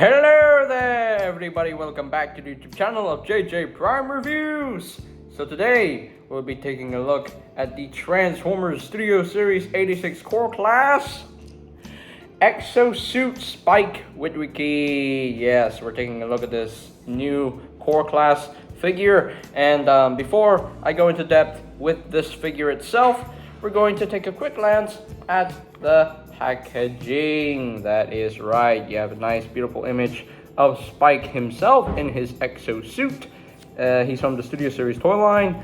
Hello there everybody, welcome back to the YouTube channel of JJ Prime Reviews. So today we'll be taking a look at the Transformers Studio Series 86 Core Class EXO-SUIT Spike Witwicky. Yes, we're taking a look at this new Core Class figure, and before I go into depth with this figure itself, we're going to take a quick glance at the packaging. That is right, you have a nice beautiful image of Spike himself in his EXO-SUIT. He's from the Studio Series toy line.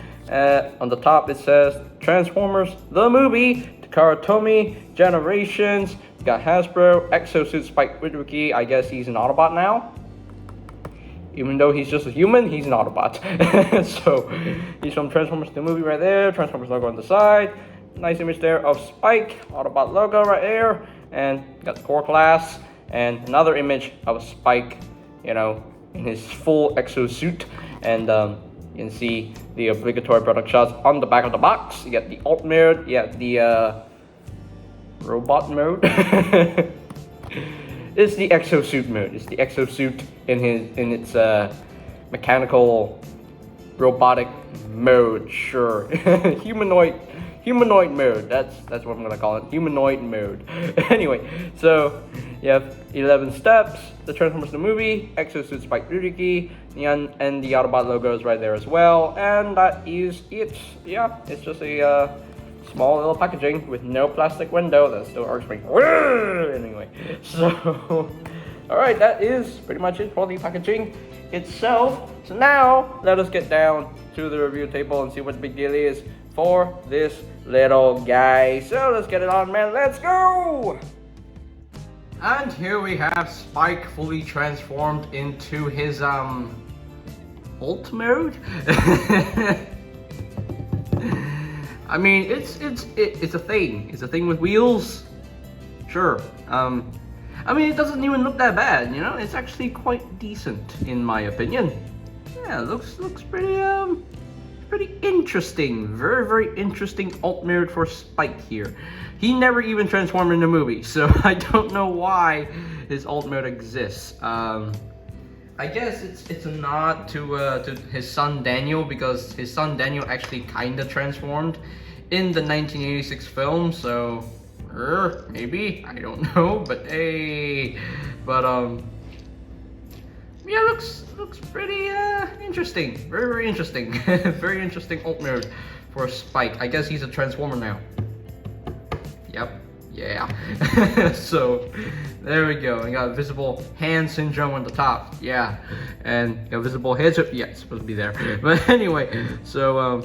On the top it says Transformers the movie, Takara Tomy, Generations. You got Hasbro, EXO-SUIT Spike Witwicky. I guess he's an Autobot now. Even though he's just a human, he's an Autobot. So he's from Transformers the movie right there, Transformers logo on the side. Nice image there of Spike, Autobot logo right there, and got the Core Class, and another image of Spike, you know, in his full EXO-SUIT, and you can see the obligatory product shots on the back of the box. You got the alt mode, you got the robot mode. It's the EXO-SUIT mode. It's the EXO-SUIT in its mechanical robotic mode. Sure, humanoid mode. That's what I'm gonna call it. Humanoid mode. Anyway, so you have 11 steps. The Transformers the movie, EXO-SUIT Spike Witwicky, and the Autobot logo is right there as well. And that is it. Yeah, it's just a small little packaging with no plastic window. That still arcs me. Anyway, so all right, that is pretty much it for the packaging itself. So now let us get down to the review table and see what the big deal is for this little guy. So let's get it on, man. Let's go. And here we have Spike fully transformed into his alt mode. I mean, it's a thing. It's a thing with wheels. Sure. I mean, it doesn't even look that bad, you know? It's actually quite decent in my opinion. Yeah, looks pretty interesting. Very interesting alt mode for Spike here. He never even transformed in the movie, so I don't know why his alt mode exists. I guess it's a nod to his son Daniel, because his son Daniel actually kinda transformed in the 1986 film, so maybe, I don't know, but hey, yeah, looks pretty interesting. Very interesting. Very interesting alt mode for Spike. I guess he's a Transformer now. Yep. Yeah. So there we go. I got visible hand syndrome on the top. Yeah. And got visible head. Yeah, it's supposed to be there. But anyway, so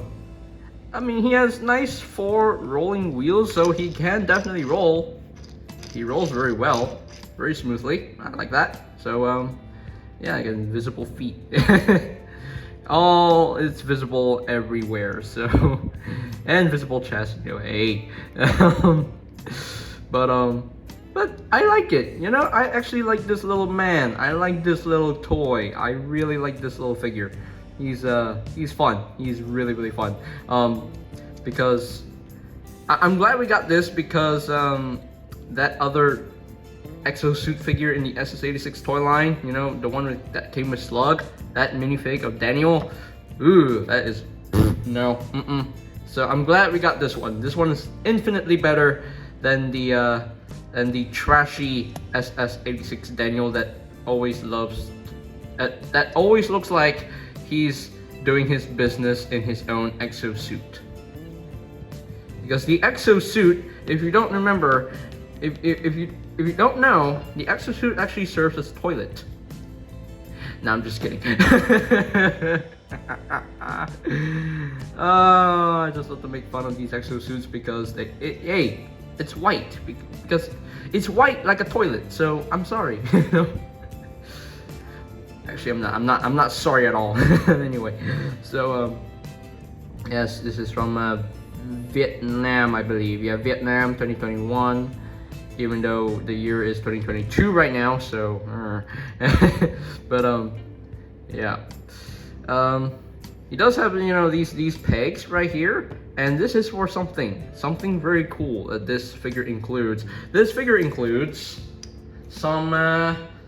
I mean, he has nice 4 rolling wheels, so he can definitely roll. He rolls very well, very smoothly. I like that. So yeah, I got visible feet. It's visible everywhere. So, and visible chest. You know, hey. But I like it. You know, I actually like this little man. I like this little toy. I really like this little figure. He's fun. He's really fun. Because I'm glad we got this, because that other EXO-SUIT figure in the SS86 toy line, you know, the one that came with Slug, that minifig of Daniel, ooh, that is no. So I'm glad we got this one. This one is infinitely better than the trashy SS86 Daniel that always always looks like he's doing his business in his own EXO-SUIT. Because the EXO-SUIT, if you don't remember, if you don't know, the EXO-SUIT actually serves as a toilet. No, I'm just kidding. I just love to make fun of these EXO-SUITs because hey, it's white, because it's white like a toilet. So I'm sorry. Actually, I'm not sorry at all. Anyway, so yes, this is from Vietnam, I believe. Yeah, Vietnam, 2021. Even though the year is 2022 right now, so but yeah, he does have, you know, these pegs right here, and this is for something very cool that this figure includes. This figure includes some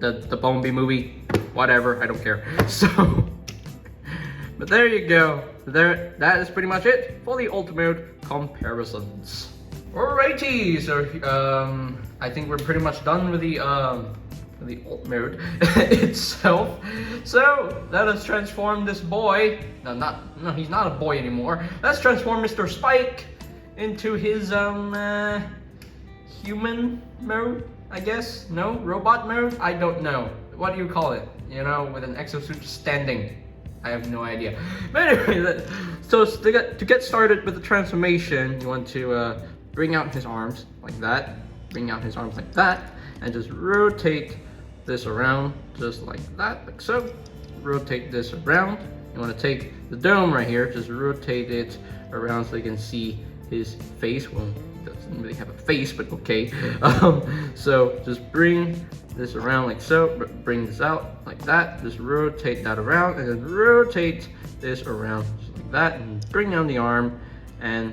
the Bumblebee movie, whatever, I don't care. So, but there you go. That is pretty much it for the Ultimate comparisons. Alrighty, so I think we're pretty much done with the alt mode itself. So let us transform this boy. No, he's not a boy anymore. Let's transform Mr. Spike into his human mode, I guess. No, robot mode. I don't know. What do you call it? You know, with an exosuit standing. I have no idea. But anyway, so to get started with the transformation, you want to bring out his arms like that. Bring out his arms like that, and just rotate this around just like that, like so. Rotate this around. You want to take the dome right here, just rotate it around so you can see his face. Well, he doesn't really have a face, but okay. So just bring this around like so. Bring this out like that. Just rotate that around, and then rotate this around just like that, and bring down the arm and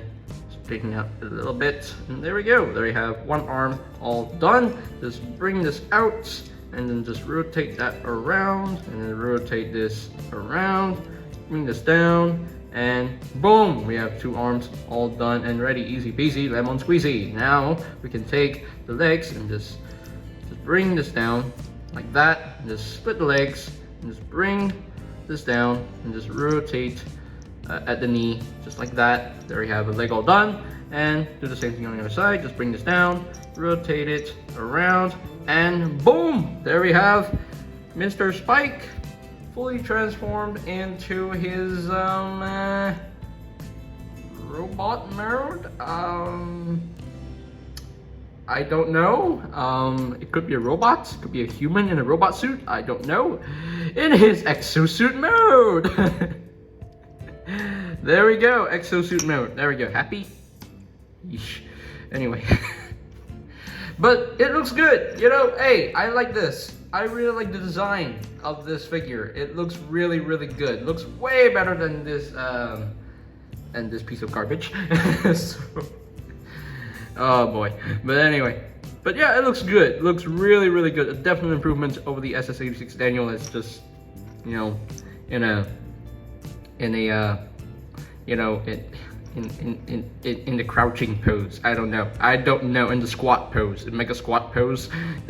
straighten out a little bit. And there we go. There we have one arm all done. Just bring this out, and then just rotate that around, and then rotate this around, bring this down, and boom, we have two arms all done and ready. Easy peasy, lemon squeezy. Now we can take the legs and just bring this down like that, and just split the legs, and just bring this down, and just rotate at the knee, just like that. There we have a leg all done, and do the same thing on the other side. Just bring this down, rotate it around, and boom! There we have Mr. Spike fully transformed into his robot mode. I don't know. It could be a robot, it could be a human in a robot suit. I don't know. In his exosuit mode. There we go, exosuit mode. There we go. Happy? Yeesh. Anyway. But it looks good, you know. Hey, I like this. I really like the design of this figure. It looks really, really good. It looks way better than this piece of garbage. So, oh boy. But anyway. But yeah, it looks good. It looks really, really good. A definite improvement over the SS86 Daniel. It's just, you know, in the crouching pose. I don't know. In the squat pose, the mega squat pose.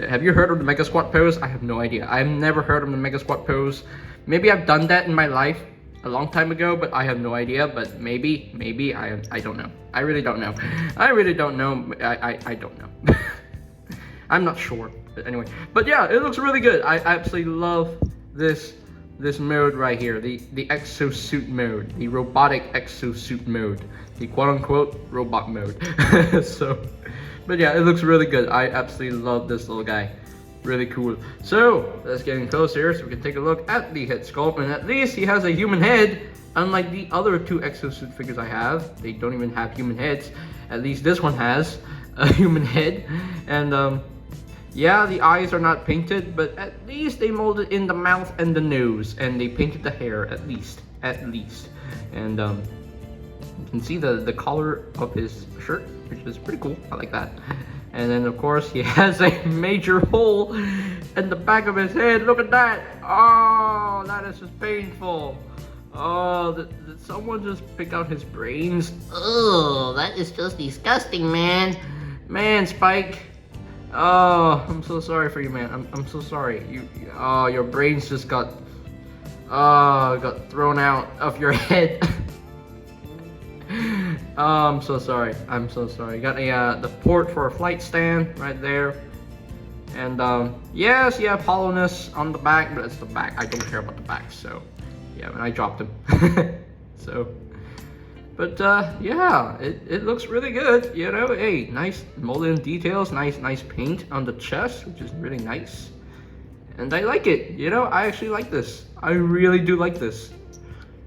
Have you heard of the mega squat pose? I have no idea. I've never heard of the mega squat pose. Maybe I've done that in my life a long time ago, but I have no idea. But maybe I don't know. I really don't know. I don't know. I'm not sure. But anyway, but yeah, it looks really good. I absolutely love this mode right here, the exosuit mode, the robotic exosuit mode, the quote-unquote robot mode. So, but yeah, it looks really good. I absolutely love this little guy. Really cool. So, let's get in close here so we can take a look at the head sculpt, and at least he has a human head, unlike the other two exosuit figures I have. They don't even have human heads. At least this one has a human head, and yeah, the eyes are not painted, but at least they molded in the mouth and the nose, and they painted the hair at least. And you can see the collar of his shirt, which is pretty cool. I like that. And then of course he has a major hole in the back of his head. Look at that! Oh, that is just painful. Oh, did someone just pick out his brains? Oh, that is just disgusting, man. Man, Spike. Oh, I'm so sorry for you, man. I'm so sorry. Your brains just got thrown out of your head. Oh, I'm so sorry. You got the port for a flight stand right there. And yes, you have hollowness on the back, but it's the back. I don't care about the back, so yeah, and I dropped him. So, but yeah, it looks really good, you know. Hey, nice molded details, nice paint on the chest, which is really nice. And I like it, you know. I actually like this. I really do like this.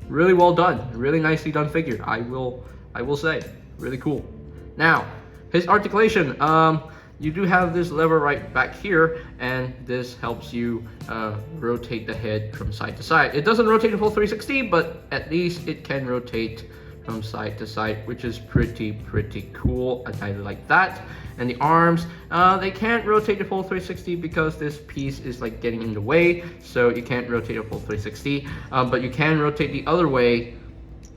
Really well done, really nicely done figure. I will say, really cool. Now, his articulation. You do have this lever right back here, and this helps you rotate the head from side to side. It doesn't rotate a full 360, but at least it can rotate from side to side, which is pretty cool. I like that. And the arms, they can't rotate the full 360 because this piece is like getting in the way, so you can't rotate a full 360, but you can rotate the other way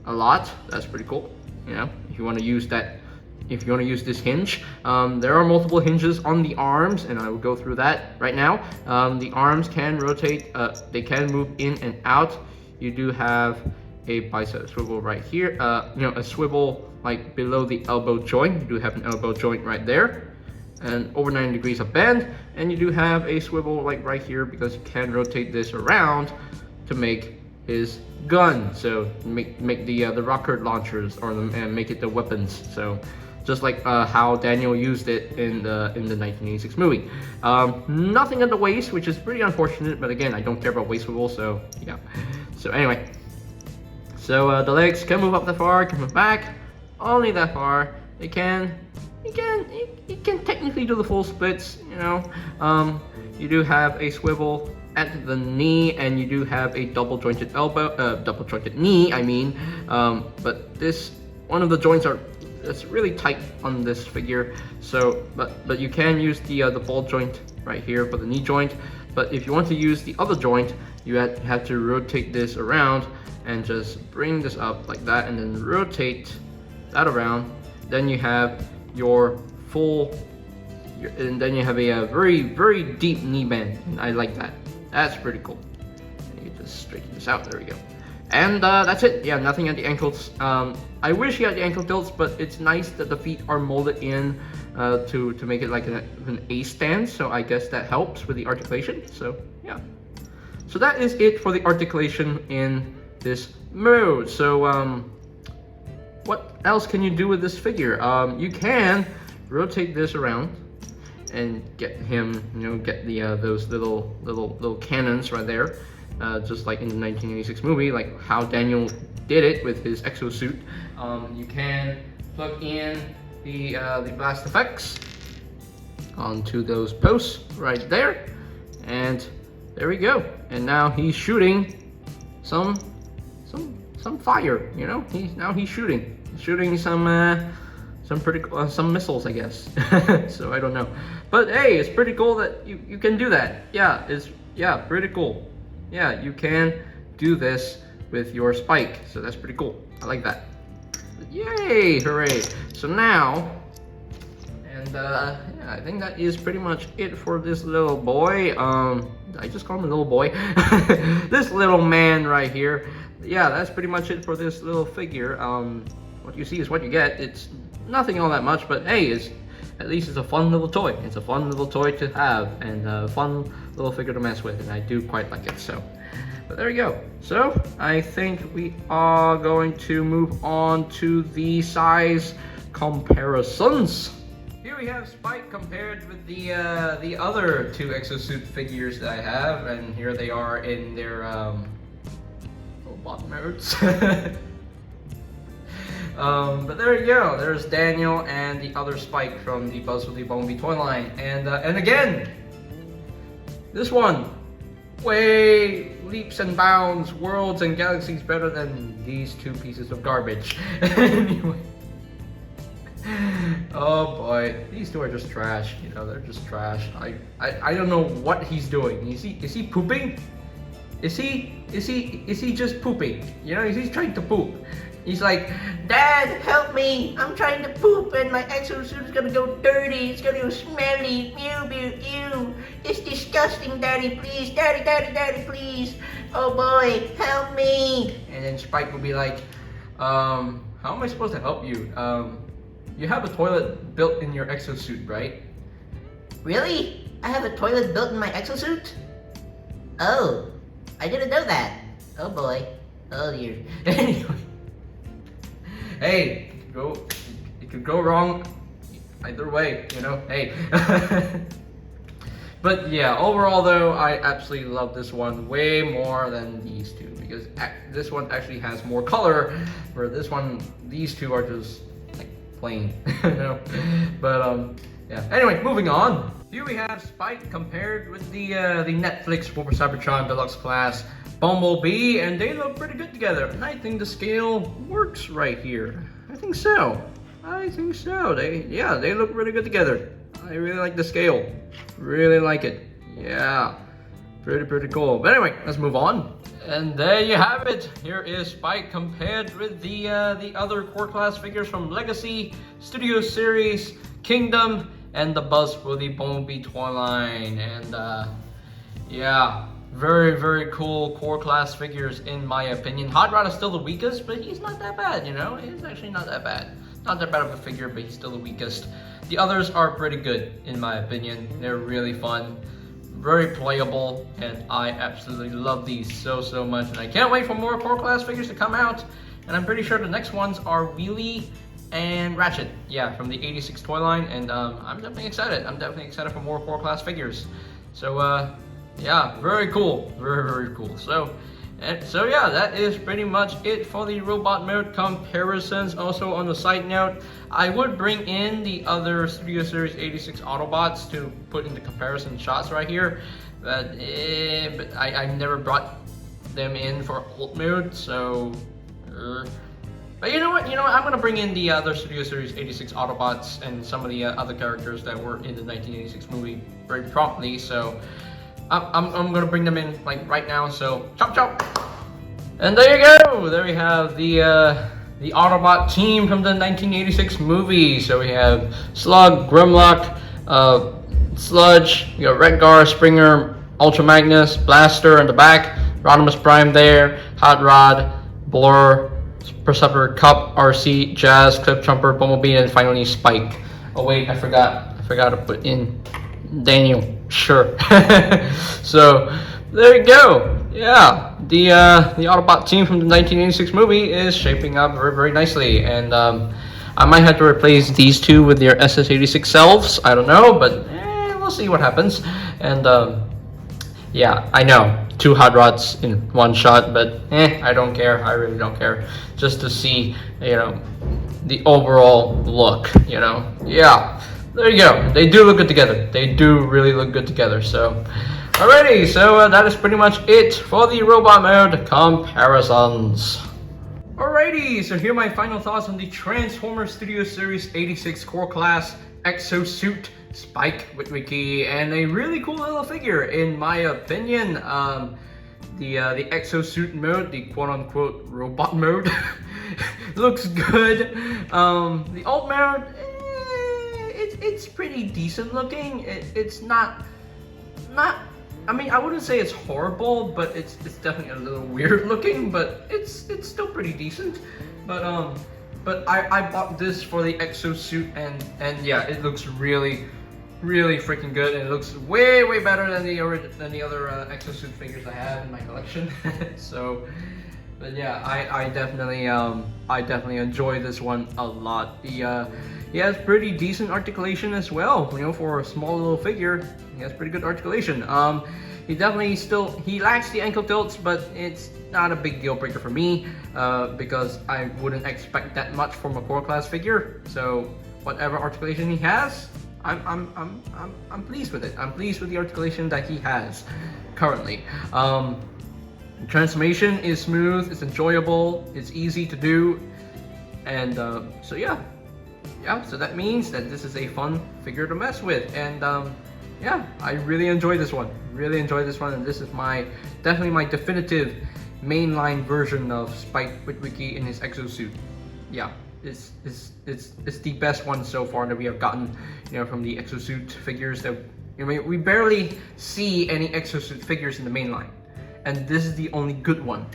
a lot. That's pretty cool, you know, if you want to use that. If you want to use this hinge, there are multiple hinges on the arms, and I will go through that right now. The arms can rotate, they can move in and out. You do have a bicep swivel right here, you know, a swivel like below the elbow joint. You do have an elbow joint right there, and over 90 degrees of bend, and you do have a swivel like right here because you can rotate this around to make his gun. So make the rocket launchers, or and make it the weapons. So just like how Daniel used it in the 1986 movie. Nothing at the waist, which is pretty unfortunate, but again, I don't care about waist swivel, so yeah. So anyway, so the legs can move up that far, can move back, only that far. It can technically do the full splits, you know. You do have a swivel at the knee, and you do have a double jointed elbow, double jointed knee, I mean. But this, one of the joints are, it's really tight on this figure, so but you can use the ball joint right here for the knee joint. But if you want to use the other joint, you have to rotate this around and just bring this up like that, and then rotate that around. Then you have your full, and then you have a very deep knee bend. And I like that. That's pretty cool. And you just straighten this out. There we go. And that's it. Yeah, nothing at the ankles. I wish you had the ankle tilts, but it's nice that the feet are molded in to make it like an A stand. So I guess that helps with the articulation. So yeah. So that is it for the articulation in this mode. So what else can you do with this figure? You can rotate this around and get him, you know, get the those little cannons right there. Just like in the 1986 movie, like how Daniel did it with his EXO-SUIT. You can plug in the blast effects onto those posts right there, and there we go. And now he's shooting some fire. You know, he's shooting some pretty some missiles, I guess. So I don't know, but hey, it's pretty cool that you can do that. Yeah, it's pretty cool. Yeah, you can do this with your spike, so that's pretty cool. I like that. Yay, hooray. So now, and yeah, I think that is pretty much it for this little boy. I just call him a little boy. This little man right here. Yeah, that's pretty much it for this little figure. What you see is what you get. It's nothing all that much, but hey, at least it's a fun little toy. It's a fun little toy to have, and a fun little figure to mess with, and I do quite like it. So, but there you go. So I think we are going to move on to the size comparisons. Here we have Spike compared with the other two EXO-SUIT figures that I have, and here they are in their robot modes. But there you go. There's Daniel and the other Spike from the Buzz with the Bumblebee toy line, and again, this one, way leaps and bounds, worlds and galaxies better than these two pieces of garbage. Anyway, oh boy, these two are just trash. You know, they're just trash. I don't know what he's doing. Is he pooping? Is he just pooping? You know, he's trying to poop. He's like, Dad, help me! I'm trying to poop and my EXO-SUIT is gonna go dirty. It's gonna go smelly. Ew. It's disgusting, Daddy, please. Daddy, please. Oh boy, help me. And then Spike will be like, how am I supposed to help you? You have a toilet built in your EXO-SUIT, right? Really? I have a toilet built in my EXO-SUIT? Oh, I didn't know that. Oh boy. Oh dear. Anyway. Hey, it could go wrong either way, you know, hey. But yeah, overall though, I absolutely love this one way more than these two, because this one actually has more color, where this one, these two are just like plain, you know. But yeah, anyway, moving on. Here we have Spike compared with the Netflix Super Cybertron Deluxe Class Bumblebee, and they look pretty good together. And I think the scale works right here. I think so. They look really good together. I really like the scale. Really like it. Yeah. Pretty cool. But anyway, let's move on. And there you have it. Here is Spike compared with the other core class figures from Legacy, Studio Series, Kingdom, and the Buzz for the Bumblebee toy line. And yeah, very cool core class figures in my opinion. Hot Rod is still the weakest, but he's not that bad, you know? He's actually not that bad. Not that bad of a figure, but he's still the weakest. The others are pretty good in my opinion. They're really fun, very playable, and I absolutely love these so much. And I can't wait for more core class figures to come out. And I'm pretty sure the next ones are Wheelie and Ratchet, yeah, from the 86 toy line. And I'm definitely excited. I'm definitely excited for more core class figures. So yeah, very cool, very cool. So yeah, that is pretty much it for the robot mode comparisons. Also, on the side note, I would bring in the other Studio Series 86 Autobots to put in the comparison shots right here, but I never brought them in for alt mode, so but you know what, I'm gonna bring in the other Studio Series 86 Autobots and some of the other characters that were in the 1986 movie very promptly, so I'm gonna bring them in like right now, so chop. And there you go. There we have the Autobot team from the 1986 movie. So we have Slug, Grimlock, Sludge, you got Redgar, Springer, Ultra Magnus, Blaster in the back, Rodimus Prime there, Hot Rod, Blur, Perceptor, Cup, RC, Jazz, Clip Jumper, Bumblebee, and finally Spike. Oh wait, I forgot to put in Daniel. Sure. So there you go. Yeah, the Autobot team from the 1986 movie is shaping up very nicely, and I might have to replace these two with their SS86 selves. I don't know, but we'll see what happens. And yeah, I know 2 Hot Rods in one shot, but I don't care. I really don't care. Just to see, the overall look. Yeah. There you go. They do look good together. They do really look good together. So, alrighty. So that is pretty much it for the robot mode comparisons. Alrighty. So here are my final thoughts on the Transformers Studio Series 86 core class EXO-SUIT Spike Witwicky, and a really cool little figure in my opinion. The EXO-SUIT mode, the quote-unquote robot mode, looks good. The alt mode. It's pretty decent looking. It's not. I mean, I wouldn't say it's horrible, but it's definitely a little weird looking. But it's still pretty decent. But I bought this for the EXO-SUIT, and yeah, it looks really freaking good, and it looks way better than the other EXO-SUIT figures I have in my collection. So. But yeah, I definitely enjoy this one a lot. He has pretty decent articulation as well. For a small little figure, he has pretty good articulation. He definitely he lacks the ankle tilts, but it's not a big deal breaker for me because I wouldn't expect that much from a core class figure. So whatever articulation he has, I'm pleased with it. I'm pleased with the articulation that he has currently. Transformation is smooth, it's enjoyable, it's easy to do, and so yeah, so that means that this is a fun figure to mess with, and yeah, I really enjoy this one, and this is definitely my definitive mainline version of Spike Witwicky in his EXO-SUIT. Yeah, it's the best one so far that we have gotten, from the EXO-SUIT figures. That we barely see any EXO-SUIT figures in the mainline. And this is the only good one.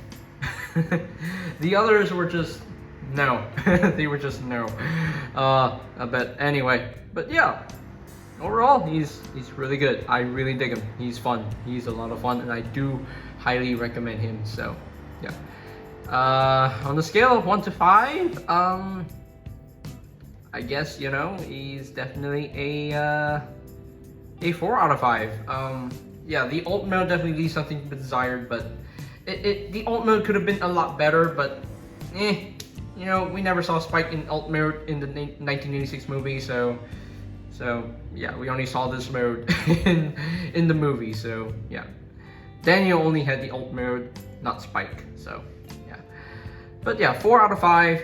The others were just no. They were just no. But anyway, but yeah. Overall, he's really good. I really dig him. He's fun. He's a lot of fun, and I do highly recommend him. So, yeah. On the scale of 1 to 5, I guess he's definitely a 4 out of 5. Yeah, the alt mode definitely leaves something to be desired, but the alt mode could have been a lot better, but we never saw Spike in alt mode in the 1986 movie, so yeah, we only saw this mode in the movie, so yeah. Daniel only had the alt mode, not Spike. So yeah, but yeah, 4 out of 5.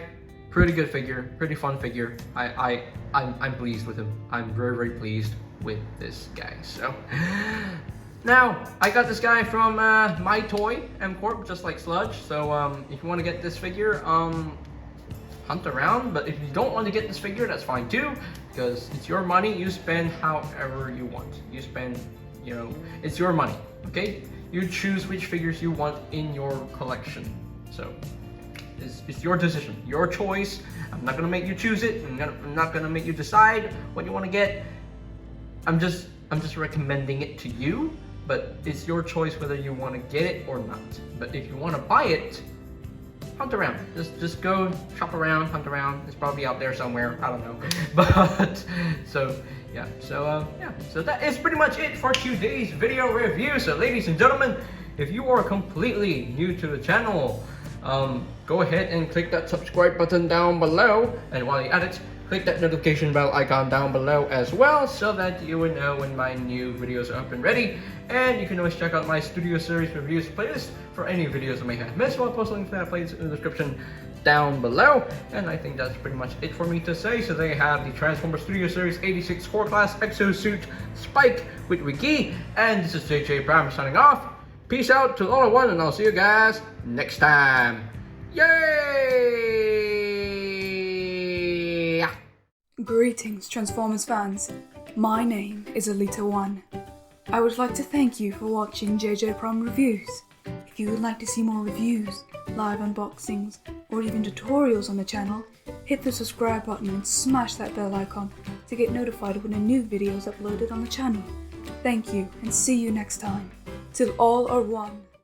Pretty good figure, pretty fun figure. I'm pleased with him. I'm very pleased with this guy. So now I got this guy from My Toy M Corp, just like Sludge. So if you want to get this figure, hunt around. But if you don't want to get this figure, that's fine too, because it's your money. You spend however you want. You spend, you know, it's your money. Okay, you choose which figures you want in your collection. So it's your decision, your choice. I'm not gonna make you choose it. I'm not gonna make you decide what you want to get. I'm just recommending it to you, but it's your choice whether you want to get it or not. But if you want to buy it, hunt around. Just go shop around, hunt around. It's probably out there somewhere. I don't know. But so yeah. So yeah. So that is pretty much it for today's video review. So ladies and gentlemen, if you are completely new to the channel, go ahead and click that subscribe button down below, and while you're at it, click that notification bell icon down below as well, so that you will know when my new videos are up and ready. And you can always check out my Studio Series Reviews playlist for any videos I may have missed. I'll post a link to that playlist in the description down below. And I think that's pretty much it for me to say. So there you have the Transformers Studio Series 86 Core Class EXO-SUIT Spike Witwicky, and this is JJ Brown signing off. Peace out to all of one, and I'll see you guys next time. Yay! Greetings, Transformers fans. My name is Alita1. I would like to thank you for watching JJ Prom Reviews. If you would like to see more reviews, live unboxings, or even tutorials on the channel, hit the subscribe button and smash that bell icon to get notified when a new video is uploaded on the channel. Thank you, and see you next time. Till all are one.